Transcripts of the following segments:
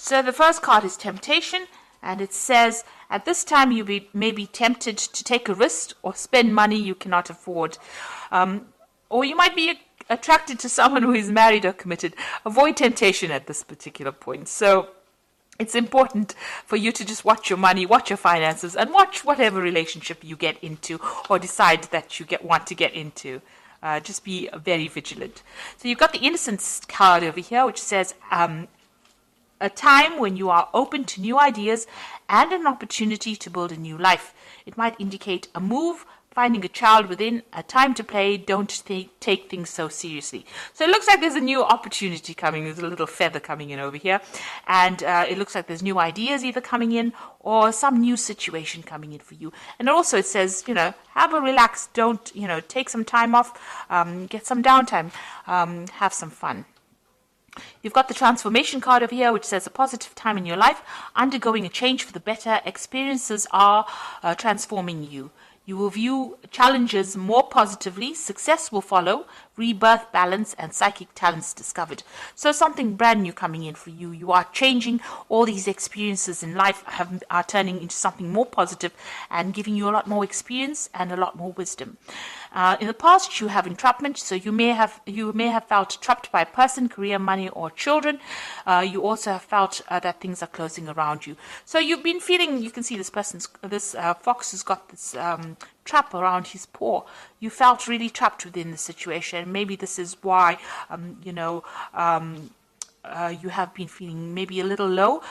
So the first card is temptation, and it says, at this time you may be tempted to take a risk or spend money you cannot afford. Or you might be attracted to someone who is married or committed. Avoid temptation at this particular point. So it's important for you to just watch your money, watch your finances, and watch whatever relationship you get into or decide that you want to get into. Just be very vigilant. So you've got the innocence card over here, which says a time when you are open to new ideas and an opportunity to build a new life. It might indicate a move, finding a child within, a time to play. Don't take things so seriously. So it looks like there's a new opportunity coming. There's a little feather coming in over here. And it looks like there's new ideas either coming in or some new situation coming in for you. And also it says, have a relax. Don't, take some time off, get some downtime, have some fun. You've got the transformation card over here, which says a positive time in your life, undergoing a change for the better. Experiences are transforming you. You will view challenges more positively. Success will follow. Rebirth, balance, and psychic talents discovered. So something brand new coming in for you. You are changing. All these experiences in life are turning into something more positive and giving you a lot more experience and a lot more wisdom. In the past, you have entrapment, so you may have felt trapped by a person, career, money, or children. You also have felt that things are closing around you. So you've been feeling. You can see this fox has got this trap around his paw. You felt really trapped within the situation. Maybe this is why you have been feeling maybe a little low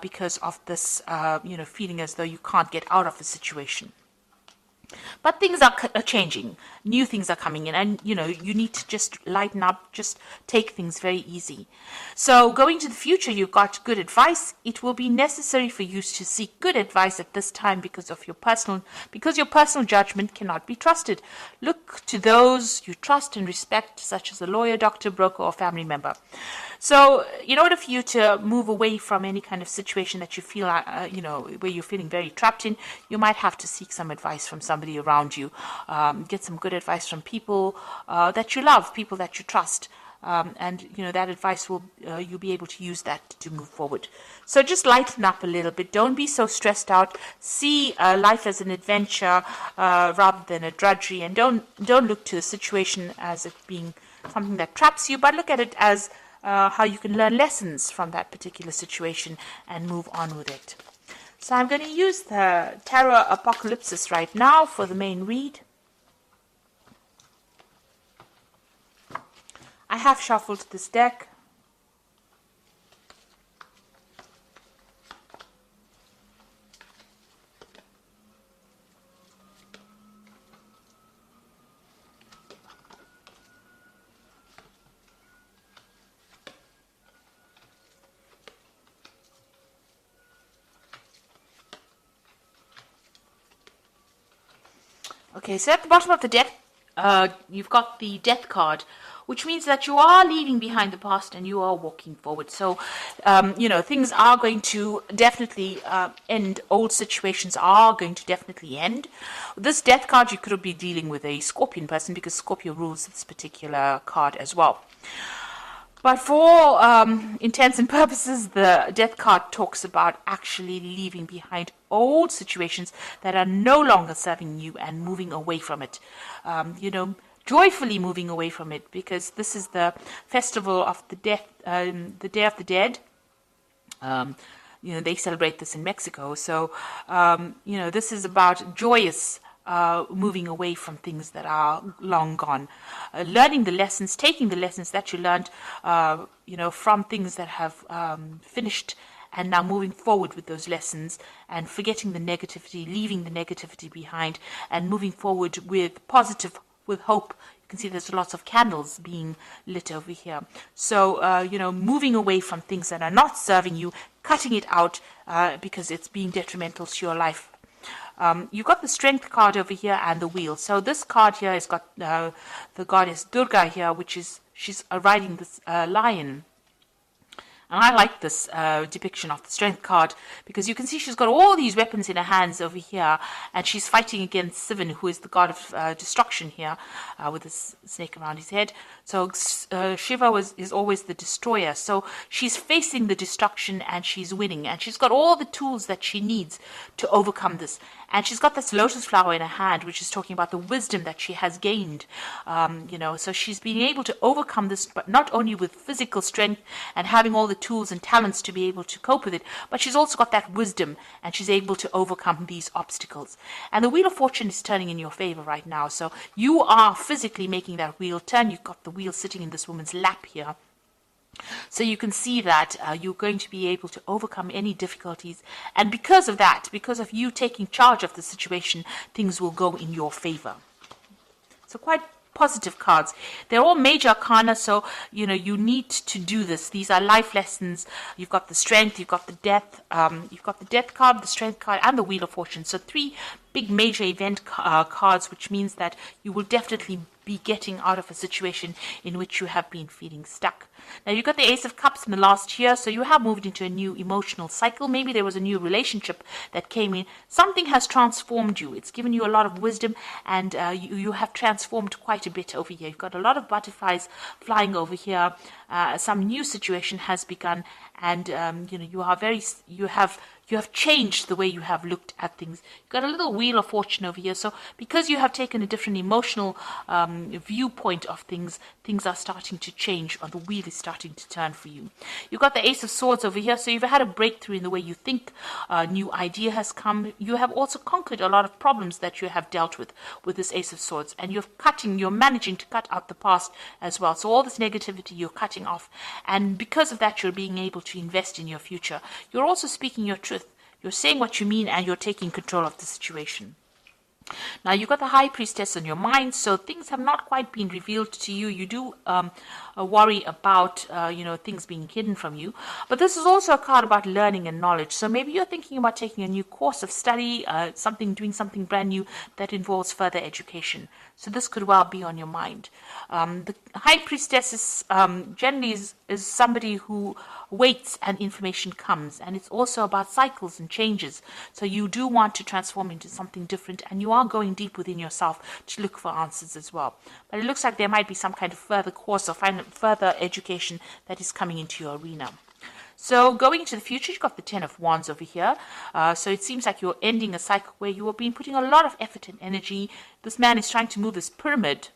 because of this feeling as though you can't get out of the situation. But things are changing. New things are coming in, and you need to just lighten up, just take things very easy. So going to the future, you've got good advice. It will be necessary for you to seek good advice at this time because your personal judgment cannot be trusted. Look to those you trust and respect, such as a lawyer, doctor, broker, or family member. So in order for you to move away from any kind of situation that you feel, where you're feeling very trapped in, you might have to seek some advice from somebody around you. Get some good advice from people that you love, people that you trust. And that advice you'll be able to use that to move forward. So just lighten up a little bit. Don't be so stressed out. See life as an adventure rather than a drudgery, and don't look to the situation as it being something that traps you, but look at it as how you can learn lessons from that particular situation and move on with it. So I'm going to use the Tarot Apocalypsis right now for the main read. I have shuffled this deck. Okay, so at the bottom of the deck, you've got the Death card, which means that you are leaving behind the past and you are walking forward. So, things are going to definitely end. Old situations are going to definitely end. This Death card, you could be dealing with a Scorpion person because Scorpio rules this particular card as well. But for intents and purposes, the Death card talks about actually leaving behind old situations that are no longer serving you and moving away from it. Joyfully moving away from it, because this is the festival of the death, the Day of the Dead. They celebrate this in Mexico. So, this is about joyous moving away from things that are long gone, learning the lessons, taking the lessons that you learned, from things that have finished, and now moving forward with those lessons and forgetting the negativity, leaving the negativity behind, and moving forward with hope. You can see there's lots of candles being lit over here. So, moving away from things that are not serving you, cutting it out because it's being detrimental to your life. You've got the Strength card over here and the Wheel. So this card here has got the goddess Durga here, she's riding this lion. And I like this depiction of the Strength card because you can see she's got all these weapons in her hands over here, and she's fighting against Sivan, who is the god of destruction here, with this snake around his head. So Shiva is always the destroyer. So she's facing the destruction and she's winning, and she's got all the tools that she needs to overcome this. And she's got this lotus flower in her hand, which is talking about the wisdom that she has gained. So she's being able to overcome this, but not only with physical strength and having all the tools and talents to be able to cope with it, but she's also got that wisdom, and she's able to overcome these obstacles. And the Wheel of Fortune is turning in your favor right now. So you are physically making that wheel turn. You've got the wheel sitting in this woman's lap here. So you can see that you're going to be able to overcome any difficulties. And because of that, because of you taking charge of the situation, things will go in your favor. So quite positive cards. They're all major arcana, so you need to do this. These are life lessons. You've got the strength, you've got the death, you've got the death card, the strength card, and the Wheel of Fortune. So 3 big major event cards, which means that you will definitely be getting out of a situation in which you have been feeling stuck. Now you've got the Ace of Cups in the last year, so you have moved into a new emotional cycle. Maybe there was a new relationship that came in. Something has transformed you. It's given you a lot of wisdom, and you have transformed quite a bit over here. You've got a lot of butterflies flying over here. Some new situation has begun, and you have changed the way you have looked at things. You've got a little Wheel of Fortune over here. So because you have taken a different emotional viewpoint of things, things are starting to change, or the wheel is starting to turn for you. You've got the Ace of Swords over here. So you've had a breakthrough in the way you think. A new idea has come. You have also conquered a lot of problems that you have dealt with this Ace of Swords. And you're managing to cut out the past as well. So all this negativity you're cutting off. And because of that, you're being able to invest in your future. You're also speaking your truth. You're saying what you mean, and you're taking control of the situation. Now, you've got the High Priestess on your mind, so things have not quite been revealed to you. You do worry about, things being hidden from you. But this is also a card about learning and knowledge. So maybe you're thinking about taking a new course of study, doing something brand new that involves further education. So this could well be on your mind. The High Priestess is generally is somebody who waits and information comes. And it's also about cycles and changes. So you do want to transform into something different, and you are going deep within yourself to look for answers as well. But it looks like there might be some kind of further course or further education that is coming into your arena. So going into the future, you've got the Ten of Wands over here. So it seems like you're ending a cycle where you have been putting a lot of effort and energy. This man is trying to move this pyramid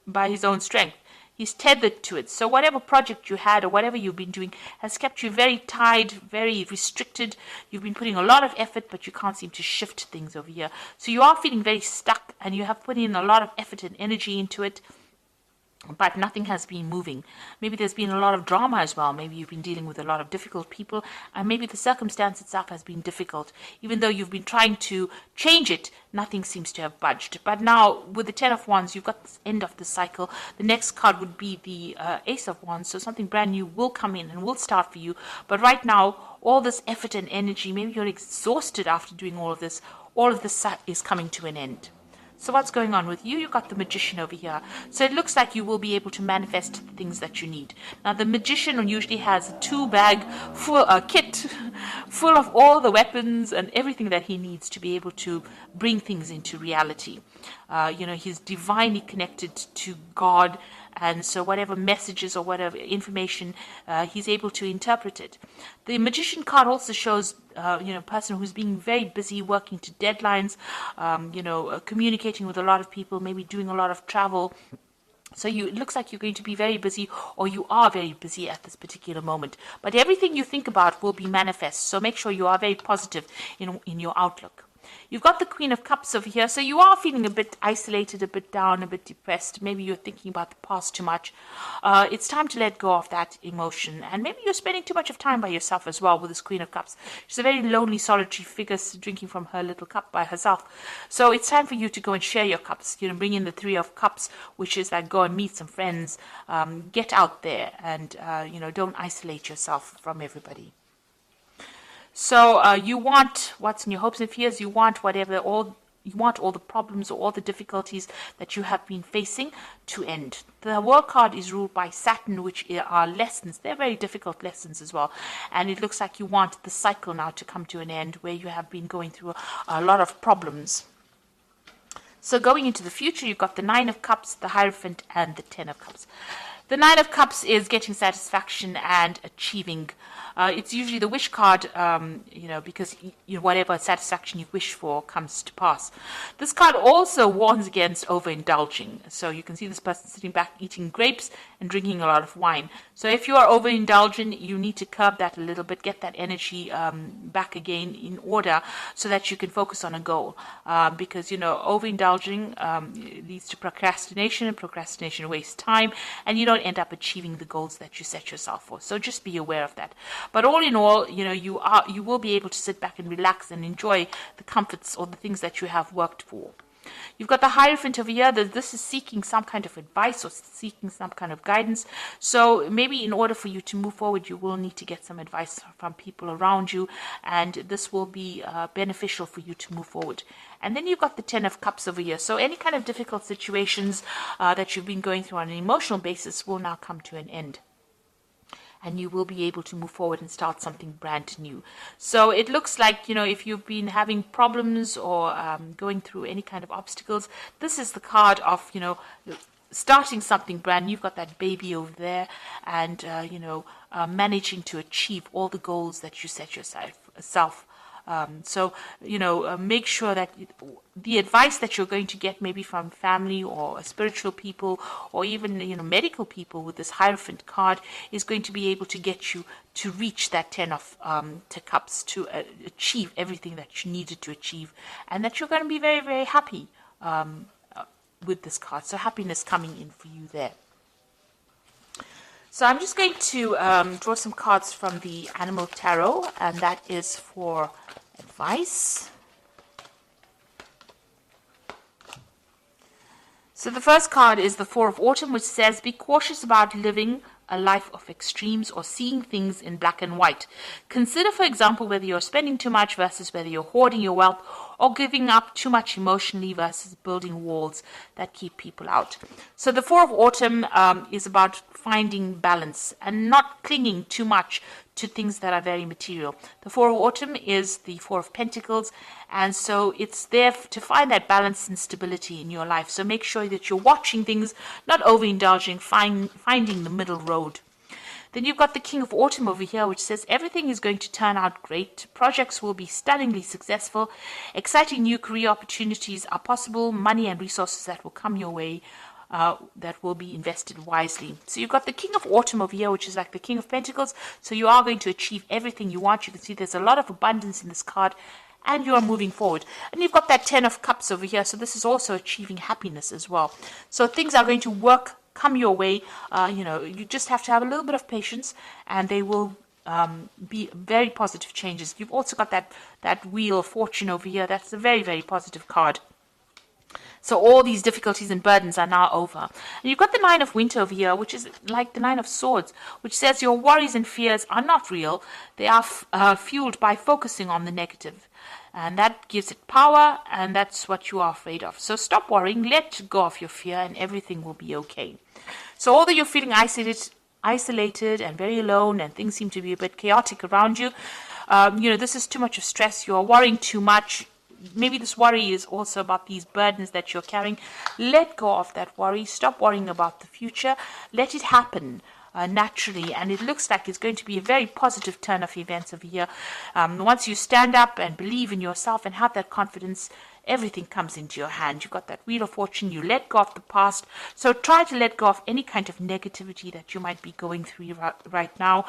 by his own strength. He's tethered to it. So whatever project you had or whatever you've been doing has kept you very tied, very restricted. You've been putting a lot of effort, but you can't seem to shift things over here. So you are feeling very stuck, and you have put in a lot of effort and energy into it, but nothing has been moving. Maybe there's been a lot of drama as well. Maybe you've been dealing with a lot of difficult people, and maybe the circumstance itself has been difficult. Even though you've been trying to change it, nothing seems to have budged. But now, with the Ten of Wands, you've got this end of the cycle. The next card would be the Ace of Wands, so something brand new will come in and will start for you. But right now, all this effort and energy, maybe you're exhausted after doing all of this is coming to an end. So what's going on with you? You've got the Magician over here. So it looks like you will be able to manifest the things that you need. Now, the Magician usually has a 2-bag kit full of all the weapons and everything that he needs to be able to bring things into reality. He's divinely connected to God, and so whatever messages or whatever information, he's able to interpret it. The Magician card also shows, a person who's being very busy working to deadlines, communicating with a lot of people, maybe doing a lot of travel. So it looks like you're going to be very busy, or you are very busy at this particular moment. But everything you think about will be manifest. So make sure you are very positive in your outlook. You've got the Queen of Cups over here, so you are feeling a bit isolated, a bit down, a bit depressed. Maybe you're thinking about the past too much. It's time to let go of that emotion, and maybe you're spending too much of time by yourself as well with this Queen of Cups. She's a very lonely, solitary figure drinking from her little cup by herself. So it's time for you to go and share your cups. Bring in the Three of Cups, which is like go and meet some friends, get out there, and don't isolate yourself from everybody. So you want what's in your hopes and fears. You want whatever, all you want all the problems or all the difficulties that you have been facing to end. The World card is ruled by Saturn, which are lessons. They're very difficult lessons as well. And it looks like you want the cycle now to come to an end where you have been going through a lot of problems. So going into the future, you've got the Nine of Cups, the Hierophant, and the Ten of Cups. The Nine of Cups is getting satisfaction and achieving. It's usually the wish card, because whatever satisfaction you wish for comes to pass. This card also warns against overindulging. So you can see this person sitting back eating grapes and drinking a lot of wine. So if you are overindulgent, you need to curb that a little bit, get that energy back again in order so that you can focus on a goal. Because, overindulging leads to procrastination, and procrastination wastes time, and you don't end up achieving the goals that you set yourself for. So just be aware of that. But all in all, you will be able to sit back and relax and enjoy the comforts or the things that you have worked for. You've got the Hierophant over here. This is seeking some kind of advice or seeking some kind of guidance. So maybe in order for you to move forward, you will need to get some advice from people around you, and this will be beneficial for you to move forward. And then you've got the Ten of Cups over here. So any kind of difficult situations that you've been going through on an emotional basis will now come to an end. And you will be able to move forward and start something brand new. So it looks like, if you've been having problems or going through any kind of obstacles, this is the card of, starting something brand new. You've got that baby over there and, managing to achieve all the goals that you set yourself. Make sure that the advice that you're going to get maybe from family or spiritual people or even, medical people with this Hierophant card is going to be able to get you to reach that Ten of Cups, to achieve everything that you needed to achieve, and that you're going to be very, very happy with this card. So happiness coming in for you there. So I'm just going to draw some cards from the Animal Tarot, and that is for advice. So the first card is the Four of Autumn, which says, be cautious about living a life of extremes or seeing things in black and white. Consider, for example, whether you're spending too much versus whether you're hoarding your wealth, or giving up too much emotionally versus building walls that keep people out. So the Four of Autumn is about finding balance and not clinging too much to things that are very material. The Four of Autumn is the Four of Pentacles, and so it's there to find that balance and stability in your life. So make sure that you're watching things, not overindulging, finding the middle road. Then you've got the King of Autumn over here, which says everything is going to turn out great. Projects will be stunningly successful. Exciting new career opportunities are possible. Money and resources that will come your way that will be invested wisely. So you've got the King of Autumn over here, which is like the King of Pentacles. So you are going to achieve everything you want. You can see there's a lot of abundance in this card, and you are moving forward. And you've got that Ten of Cups over here. So this is also achieving happiness as well. So things are going to come your way. You just have to have a little bit of patience, and they will be very positive changes. You've also got that Wheel of Fortune over here. That's a very, very positive card. So all these difficulties and burdens are now over. And you've got the Nine of Winter over here, which is like the Nine of Swords, which says your worries and fears are not real. They are fueled by focusing on the negative. And that gives it power, and that's what you are afraid of. So stop worrying, let go of your fear, and everything will be okay. So although you're feeling isolated and very alone, and things seem to be a bit chaotic around you, this is too much of stress. You're worrying too much. Maybe this worry is also about these burdens that you're carrying. Let go of that worry. Stop worrying about the future. Let it happen naturally, and it looks like it's going to be a very positive turn of events over here. Once you stand up and believe in yourself and have that confidence, everything comes into your hand. You've got that Wheel of Fortune. You let go of the past. So try to let go of any kind of negativity that you might be going through right now,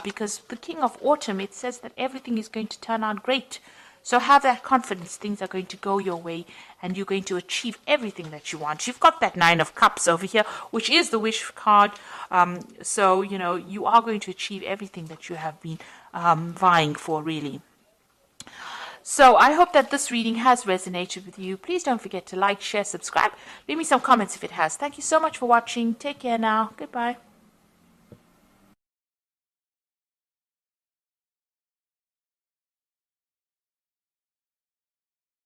because the King of Autumn, it says that everything is going to turn out great. So have that confidence. Things are going to go your way, and you're going to achieve everything that you want. You've got that Nine of Cups over here, which is the wish card. So you are going to achieve everything that you have been vying for, really. So I hope that this reading has resonated with you. Please don't forget to like, share, subscribe. Leave me some comments if it has. Thank you so much for watching. Take care now. Goodbye.